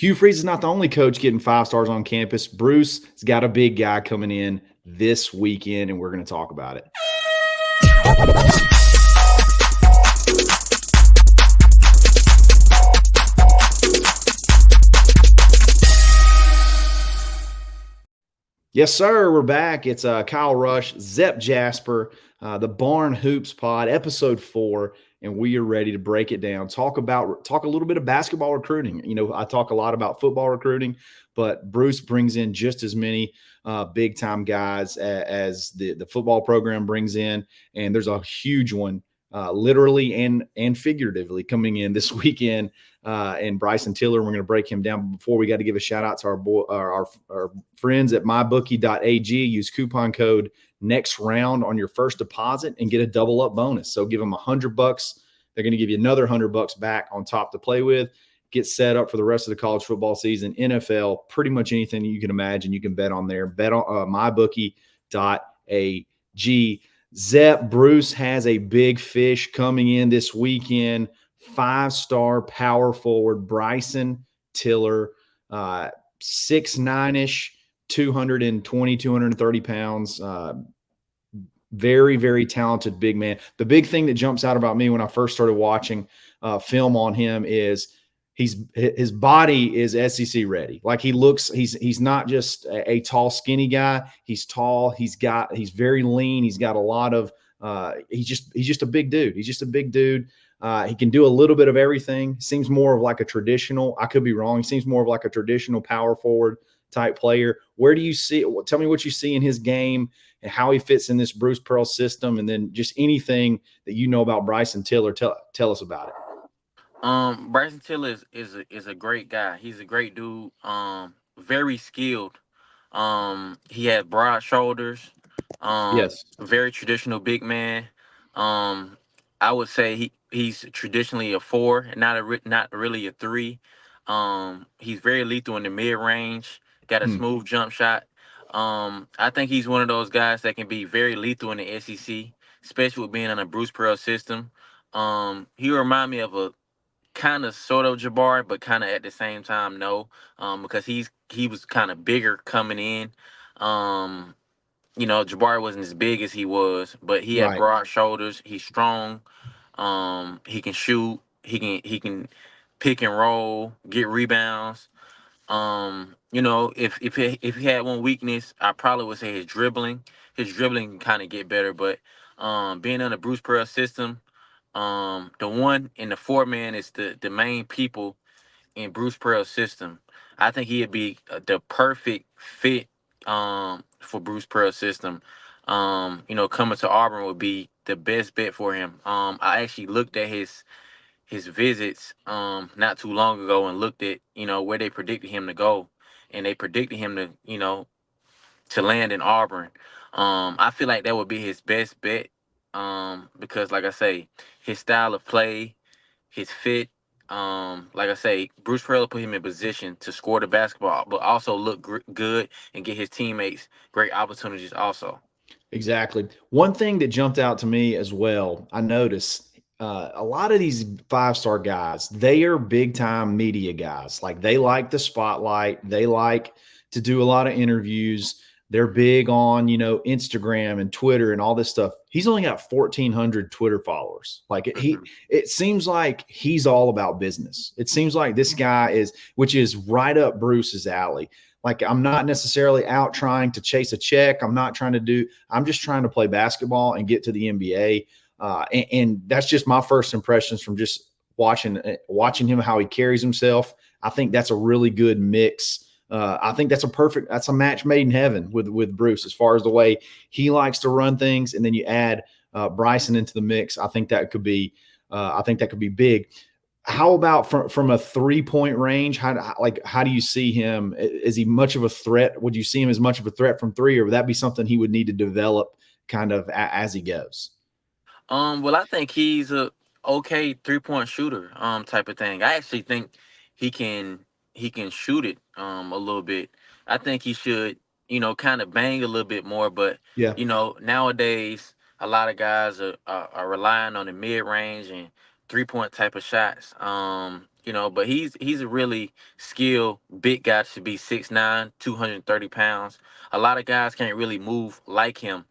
Hugh Freeze is not the only coach getting 5 stars on campus. Bruce has got a big guy coming in this weekend, and we're going to talk about it. Yes, sir. We're back. It's Kyle Rush, Zep Jasper, the Barn Hoops Pod, episode 4, and we are ready to break it down. Talk a little bit of basketball recruiting. You know, I talk a lot about football recruiting, but Bruce brings in just as many big time guys as the football program brings in, and there's a huge one, literally and figuratively, coming in this weekend. And Bryson Tiller, we're going to break him down. But before we got to give a shout out to our friends at mybookie.ag. Use coupon code next round on your first deposit and get a double up bonus. So give them $100. They're going to give you another $100 back on top to play with. Get set up for the rest of the college football season, NFL, pretty much anything you can imagine. You can bet on there. Bet on mybookie.ag. Zep, Bruce has a big fish coming in this weekend. 5-star power forward Bryson Tiller, 6'9"ish, 220, 230 pounds. Very, very talented big man. The big thing that jumps out about me when I first started watching film on him is his body is SEC ready. Like he's not just a tall, skinny guy. He's tall. He's very lean. He's got a lot of he's just a big dude. He's just a big dude. He can do a little bit of everything. Seems more of like a traditional, I could be wrong. He seems more of like a traditional power forward type player. Where do you see, tell me what you see in his game and how he fits in this Bruce Pearl system. And then just anything that you know about Bryson Tiller, tell us about it. Bryson Tiller is a great guy. He's a great dude. Very skilled. He had broad shoulders. Yes. Very traditional big man. Um, I would say he's traditionally a 4, not really a 3. He's very lethal in the mid range. Got a smooth jump shot. I think he's one of those guys that can be very lethal in the SEC, especially with being on a Bruce Pearl system. He remind me of a kind of sort of Jabari, but kind of at the same time no, because he was kind of bigger coming in. Um, Jabari wasn't as big as he was, but he had Right. broad shoulders. He's strong. He can shoot. He can pick and roll, get rebounds. If he had one weakness, I probably would say his dribbling. His dribbling can kind of get better, but being on the Bruce Pearl system, the 1 and the 4 man is the main people in Bruce Pearl's system. I think he'd be the perfect fit for Bruce Pearl's system. Coming to Auburn would be the best bet for him. I actually looked at his visits not too long ago and looked at where they predicted him to go, and they predicted him to land in Auburn. I feel like that would be his best bet because, like I say, his style of play, his fit. Like I say, Bruce Pearl put him in position to score the basketball, but also look good and get his teammates great opportunities. Also, Exactly. One thing that jumped out to me as well, I noticed a lot of these 5-star guys, they are big time media guys. Like they like the spotlight, they like to do a lot of interviews. They're big on, Instagram and Twitter and all this stuff. He's only got 1,400 Twitter followers. Like it seems like he's all about business. It seems like this guy is, which is right up Bruce's alley. Like I'm not necessarily out trying to chase a check. I'm just trying to play basketball and get to the NBA. And that's just my first impressions from just watching him, how he carries himself. I think that's a really good mix. I think that's a match made in heaven with Bruce as far as the way he likes to run things. And then you add Bryson into the mix. I think that could be big. How about from a 3-point range? How do you see him? Is he much of a threat? Would you see him as much of a threat from 3, or would that be something he would need to develop kind of as he goes? well, I think he's a okay 3-point shooter, type of thing. I actually think he can he can shoot it a little bit. I think he should, kind of bang a little bit more. But Yeah. nowadays a lot of guys are relying on the mid range and 3-point type of shots. But he's a really skilled big guy. Should be 6'9", 230 pounds. A lot of guys can't really move like him,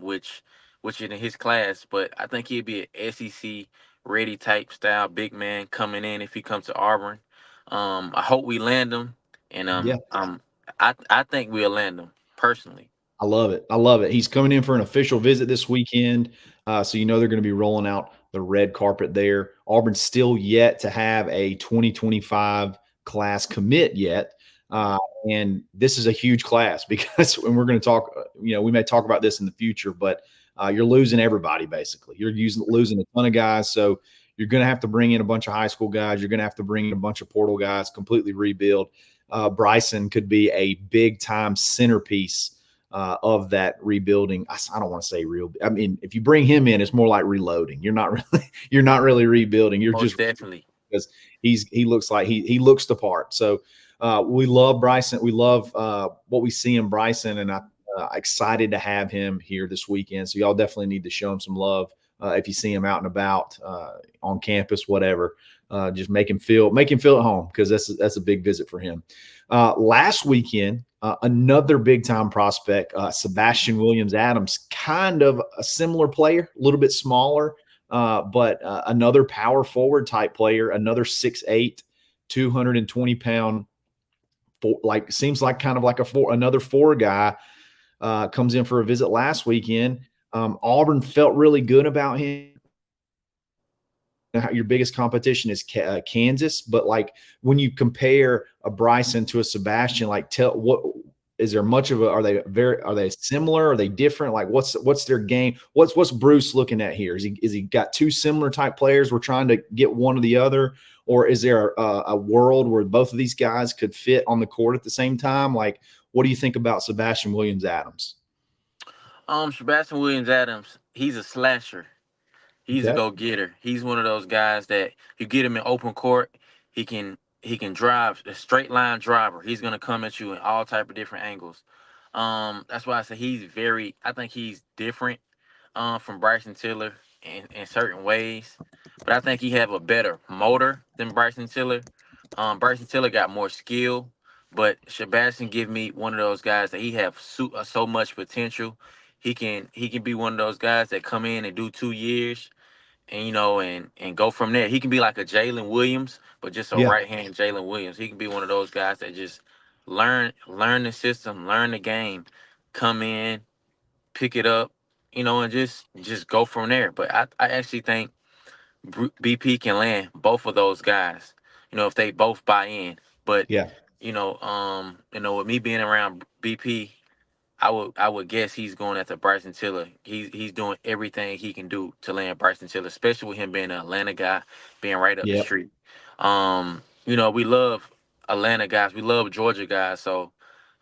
which is in his class. But I think he'd be an SEC ready type style big man coming in if he comes to Auburn. I hope we land him, and Yeah. I think we'll land him personally. I love it. I love it. He's coming in for an official visit this weekend. So you know they're going to be rolling out the red carpet there. Auburn's still yet to have a 2025 class commit yet. Uh, and this is a huge class because when we're going to talk, we may talk about this in the future, but you're losing everybody basically. You're losing a ton of guys. So you're going to have to bring in a bunch of high school guys. You're going to have to bring in a bunch of portal guys, completely rebuild. Bryson could be a big time centerpiece of that rebuilding. I don't want to say real. I mean, if you bring him in, it's more like reloading. You're not really rebuilding. You're Most just definitely. because he looks like he looks the part. So we love Bryson. We love what we see in Bryson, and I'm excited to have him here this weekend. So y'all definitely need to show him some love if you see him out and about on campus, whatever. Just make him feel at home because that's a big visit for him. Last weekend, another big time prospect, Sebastian Williams Adams, kind of a similar player, a little bit smaller, but another power forward type player, another 6'8", 220-pound, seems like kind of like another four guy, comes in for a visit last weekend. Auburn felt really good about him. Your biggest competition is Kansas, but like when you compare a Bryson to a Sebastian, like tell what is there much of a are they similar? Are they different? Like what's their game? What's Bruce looking at here? Is he got two similar type players? We're trying to get one or the other, or is there a world where both of these guys could fit on the court at the same time? Like, what do you think about Sebastian Williams Adams? Sebastian Williams Adams, he's a slasher. He's a Okay. go getter. He's one of those guys that you get him in open court, he can drive a straight line driver. He's gonna come at you in all type of different angles. That's why I say he's very. I think he's different from Bryson Tiller in certain ways, but I think he have a better motor than Bryson Tiller. Bryson Tiller got more skill, but Sebastian give me one of those guys that he have so much potential. He can be one of those guys that come in and do 2 years and and go from there. He can be like a Jalen Williams, but just a Yeah. right hand Jalen Williams. He can be one of those guys that just learn the system, learn the game, come in, pick it up, and just go from there. But I actually think BP can land both of those guys. If they both buy in. But Yeah. with me being around BP, I would guess he's going after Bryson Tiller. He's doing everything he can do to land Bryson Tiller, especially with him being an Atlanta guy, being right up the Yeah. street. We love Atlanta guys, we love Georgia guys, so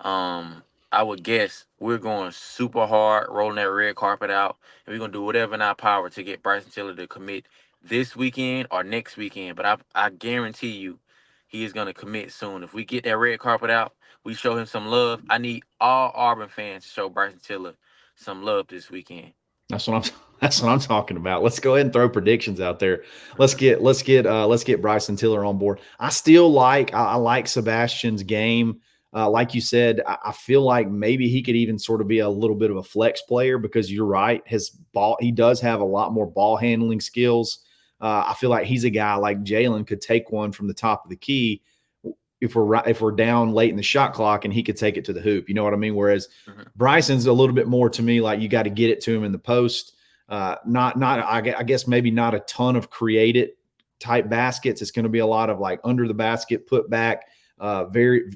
I would guess we're going super hard, rolling that red carpet out, and we're gonna do whatever in our power to get Bryson Tiller to commit this weekend or next weekend. But I guarantee you, he is gonna commit soon. If we get that red carpet out, we show him some love. I need all Auburn fans to show Bryson Tiller some love this weekend. That's what I'm that's what I'm talking about. Let's go ahead and throw predictions out there. Let's Mhm. get let's get Bryson Tiller on board. I like Sebastian's game. Like you said, I feel like maybe he could even sort of be a little bit of a flex player because you're right. He does have a lot more ball handling skills. I feel like he's a guy like Jalen could take one from the top of the key if we're down late in the shot clock and he could take it to the hoop. You know what I mean? Whereas Mhm. Bryson's a little bit more to me like you got to get it to him in the post. Not I guess maybe not a ton of created type baskets. It's going to be a lot of like under the basket, put back, very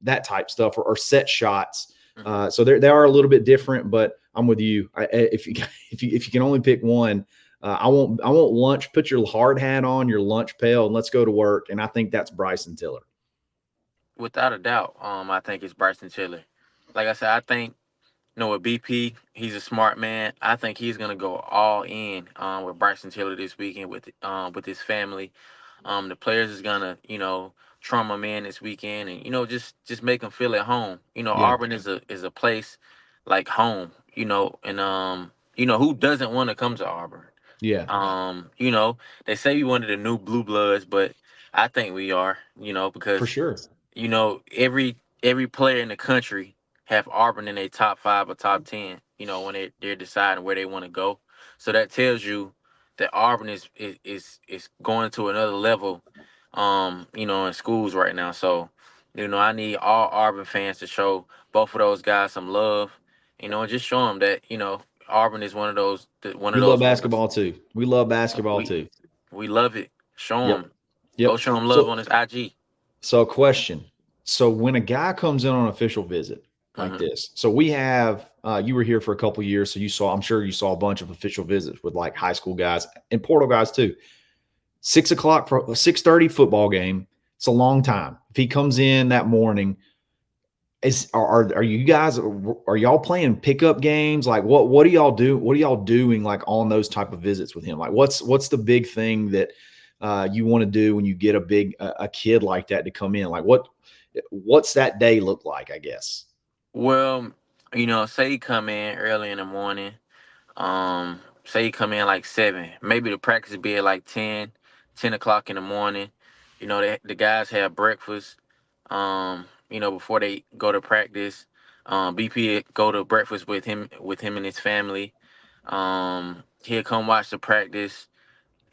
that type stuff or set shots. Mhm. So they are a little bit different, but I'm with you. If you if you can only pick one, I want lunch. Put your hard hat on, your lunch pail, and let's go to work. And I think that's Bryson Tiller. Without a doubt, I think it's Bryson Tiller. Like I said, I think with BP, he's a smart man. I think he's gonna go all in with Bryson Tiller this weekend with his family. The players is gonna trauma him in this weekend and just make him feel at home. Yeah. Auburn is a place like home. And who doesn't want to come to Auburn? Yeah, You know, they say we one of the new blue bloods, but I think we are. You know, for because sure. you know every player in the country have Auburn in their top 5 or top 10. You know, when they're deciding where they want to go, so that tells you that Auburn is going to another level. You know, in schools right now. So, you know, I need all Auburn fans to show both of those guys some love. You know, and just show them that Auburn is one of We love those ones. basketball too. We love basketball We too. we love it. Show Yep. them. Go Yep. show them love So on his IG. So, question. So, when a guy comes in on an official visit like Hmm. this, so we have, you were here for a couple of years, so you saw, I'm sure you saw a bunch of official visits with like high school guys and portal guys too. 6 o'clock for a 6:30 football game. It's a long time. If he comes in that morning, are you guys are y'all playing pickup games? Like what do y'all do? What are y'all doing like on those type of visits with him? Like what's the big thing that you want to do when you get a kid like that to come in? Like what's that day look like? I guess. Well, you know, say you come in early in the morning. Say you come in like 7. Maybe the practice be at like 10 o'clock in the morning. You know, the guys have breakfast. You know, before they go to practice. BP go to breakfast with him and his family. He'll come watch the practice.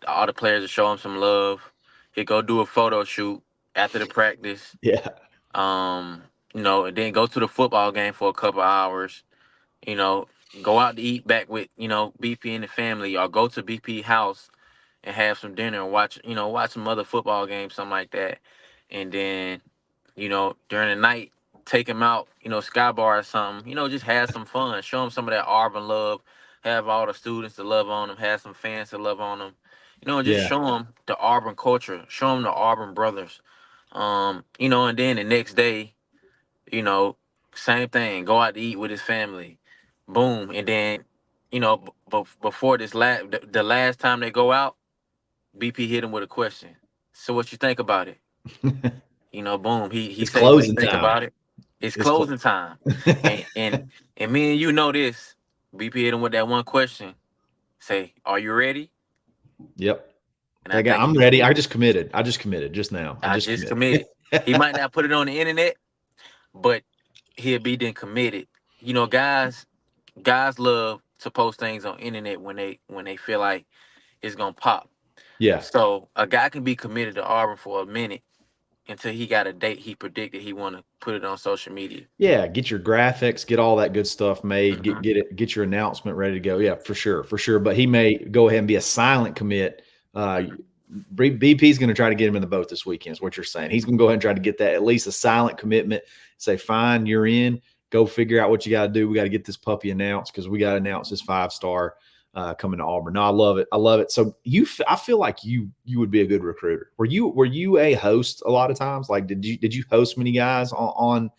All the players will show him some love. He'll go do a photo shoot after the practice. Yeah. Um, you know, and then go to the football game for a couple hours. You know, go out to eat back with BP and the family, or go to BP house and have some dinner and watch some other football games, something like that. And then, during the night, take him out, Sky Bar or something, just have some fun. Show him some of that Auburn love. Have all the students to love on him. Have some fans to love on him. And just Yeah. show him the Auburn culture. Show him the Auburn brothers. And then the next day, you know, same thing. Go out to eat with his family. Boom. And then, before the last time they go out, BP hit him with a question. So what you think about it? Boom. He It's say what he closing think time. about it. It's It's closing time. And me and you know this. BP hit him with that one question. Say, are you ready? Yep. And I think I'm he ready. I just committed just now. I I just just committed. committed. He might not put it on the internet, but he'll be then committed. Guys love to post things on internet when they feel like it's gonna pop. Yeah. So a guy can be committed to Auburn for a minute until he got a date he predicted he want to put it on social media. Yeah, get your graphics, get all that good stuff made, Hmm. get your announcement ready to go. Yeah, for sure, for sure. But he may go ahead and be a silent commit. Hmm. BP is going to try to get him in the boat this weekend. Is what you're saying? He's going to go ahead and try to get that at least a silent commitment. Say, fine, you're in. Go figure out what you got to do. We got to get this puppy announced because we got to announce this 5-star coming to Auburn. No, I love it. I love it. So I feel like you would be a good recruiter. Were you a host a lot of times? Like, did you host many guys on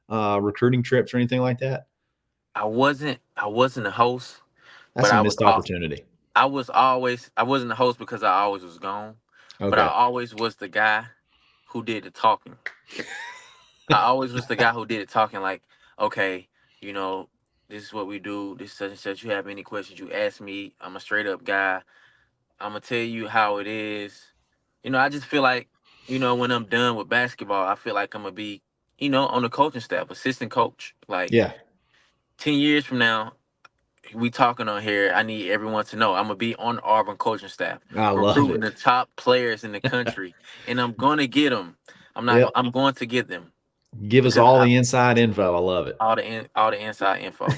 recruiting trips or anything like that? I wasn't a host, That's but a missed opportunity. I wasn't a host because I always was gone, but I Okay. always was the guy who did the talking. I always was the guy who did it talking like, okay, you know, this is what we do, this such and such. You have any questions, you ask me. I'm a straight up guy. I'm gonna tell you how it is. I just feel like, when I'm done with basketball, I feel like I'm gonna be, on the coaching staff, assistant coach. Like Yeah, 10 years from now, we talking on here. I need everyone to know I'm gonna be on the Auburn coaching staff, I love recruiting it. the top players in the country, and I'm gonna get them. Yep. I'm going to get them Give us because all the inside info. I love it. all the inside info.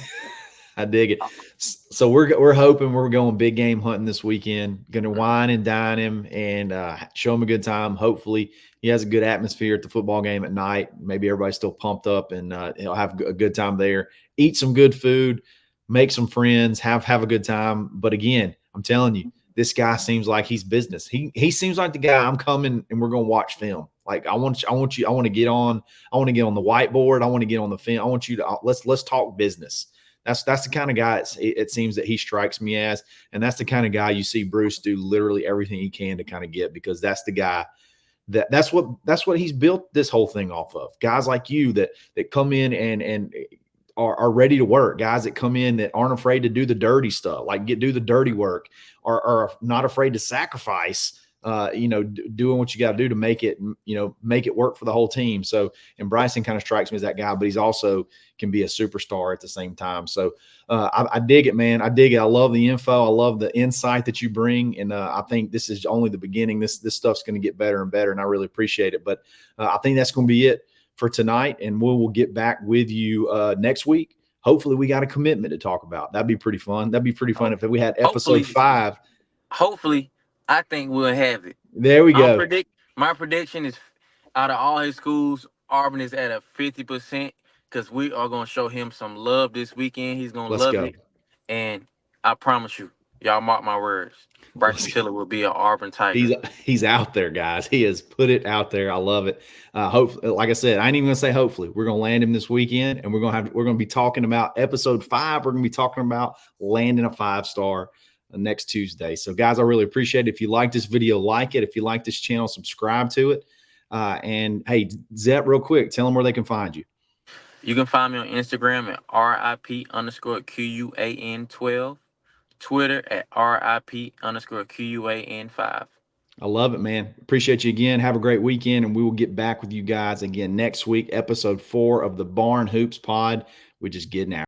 I dig it. So we're hoping we're going big game hunting this weekend. Going to Mhm. wine and dine him and show him a good time. Hopefully, he has a good atmosphere at the football game at night. Maybe everybody's still pumped up and he'll have a good time there. Eat some good food, make some friends, have a good time. But again, I'm telling you, this guy seems like he's business. He seems like the guy I'm coming and we're going to watch film. Like I want you. I want to get on. I want to get on the whiteboard. I want to get on the film. I want you to let's talk business. That's the kind of guy it seems that he strikes me as, and that's the kind of guy you see Bruce do literally everything he can to kind of get because that's the guy that's what he's built this whole thing off of. Guys like you that come in and are ready to work, guys that come in that aren't afraid to do the dirty stuff, like do the dirty work, are not afraid to sacrifice, doing what you got to do to make it, make it work for the whole team. So, and Bryson kind of strikes me as that guy, but he's also can be a superstar at the same time. So I dig it, man. I dig it. I love the info. I love the insight that you bring. And I think this is only the beginning. This stuff's going to get better and better. And I really appreciate it. But I think that's going to be it for tonight. And we'll get back with you next week. Hopefully we got a commitment to talk about. That'd be pretty fun. That'd be pretty fun if we had episode Hopefully, 5. hopefully, I think we'll have it. There we My go. my prediction is out of all his schools, Auburn is at a 50% because we are gonna show him some love this weekend. He's gonna Let's love go. it, and I promise you, y'all mark my words. Bryson Let's go. Tiller will be an Auburn Tiger. He's out there, guys. He has put it out there. I love it. Hopefully, like I said, I ain't even gonna say hopefully. We're gonna land him this weekend, and we're gonna be talking about episode 5. We're gonna be talking about landing a 5-star next Tuesday. So, guys, I really appreciate it. If you like this video, like it. If you like this channel, subscribe to it. And hey, Zep, real quick, tell them where they can find you. You can find me on Instagram at RIP_QUAN12, Twitter at RIP_QUAN5. I love it, man. Appreciate you again. Have a great weekend, and we will get back with you guys again next week, episode 4 of the Barn Hoops Pod. We're just getting out.